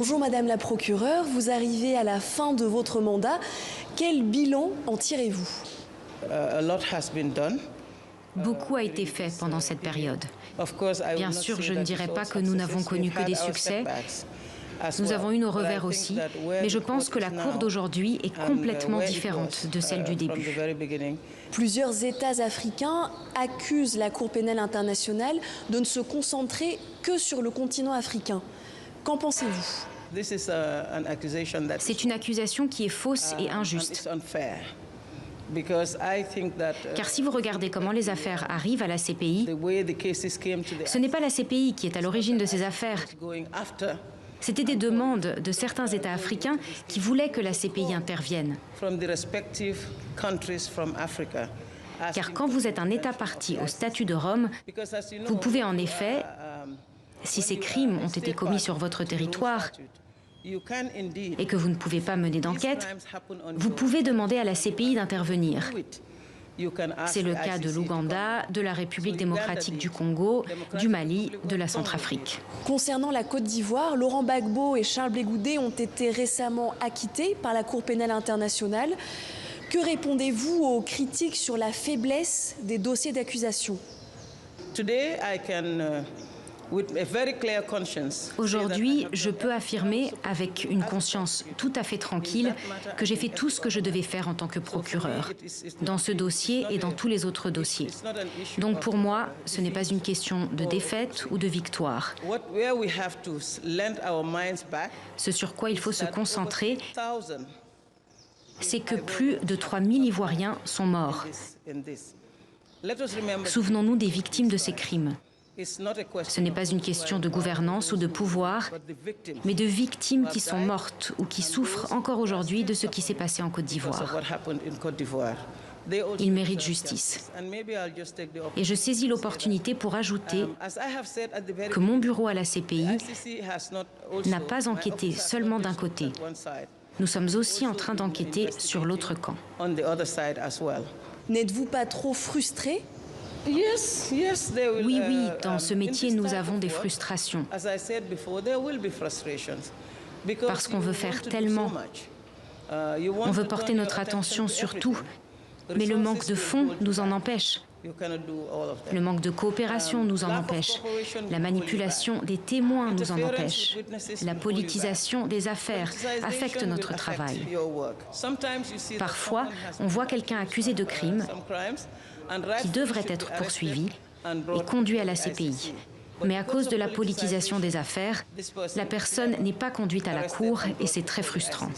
Bonjour Madame la procureure, vous arrivez à la fin de votre mandat. Quel bilan en tirez-vous? Beaucoup a été fait pendant cette période. Bien sûr, je ne dirais pas que nous n'avons connu que des succès. Nous avons eu nos revers aussi, mais je pense que la Cour d'aujourd'hui est complètement différente de celle du début. Plusieurs États africains accusent la Cour pénale internationale de ne se concentrer que sur le continent africain. Qu'en pensez-vous? C'est une accusation qui est fausse et injuste. Car si vous regardez comment les affaires arrivent à la CPI, ce n'est pas la CPI qui est à l'origine de ces affaires. C'était des demandes de certains États africains qui voulaient que la CPI intervienne. Car quand vous êtes un État partie au statut de Rome, vous pouvez en effet, si ces crimes ont été commis sur votre territoire et que vous ne pouvez pas mener d'enquête, vous pouvez demander à la CPI d'intervenir. C'est le cas de l'Ouganda, de la République démocratique du Congo, du Mali, de la Centrafrique. Concernant la Côte d'Ivoire, Laurent Gbagbo et Charles Blé Goudé ont été récemment acquittés par la Cour pénale internationale. Que répondez-vous aux critiques sur la faiblesse des dossiers d'accusation? Aujourd'hui, je peux affirmer avec une conscience tout à fait tranquille que j'ai fait tout ce que je devais faire en tant que procureur, dans ce dossier et dans tous les autres dossiers. Donc pour moi, ce n'est pas une question de défaite ou de victoire. Ce sur quoi il faut se concentrer, c'est que plus de 3000 Ivoiriens sont morts. Souvenons-nous des victimes de ces crimes. Ce n'est pas une question de gouvernance ou de pouvoir, mais de victimes qui sont mortes ou qui souffrent encore aujourd'hui de ce qui s'est passé en Côte d'Ivoire. Ils méritent justice. Et je saisis l'opportunité pour ajouter que mon bureau à la CPI n'a pas enquêté seulement d'un côté. Nous sommes aussi en train d'enquêter sur l'autre camp. N'êtes-vous pas trop frustré? Oui, dans ce métier, nous avons des frustrations. Parce qu'on veut faire tellement. On veut porter notre attention sur tout. Mais le manque de fonds nous en empêche. Le manque de coopération nous en empêche. La manipulation des témoins nous en empêche. La politisation des affaires affecte notre travail. Parfois, on voit quelqu'un accusé de crimes qui devrait être poursuivi et conduit à la CPI. Mais à cause de la politisation des affaires, la personne n'est pas conduite à la cour et c'est très frustrant.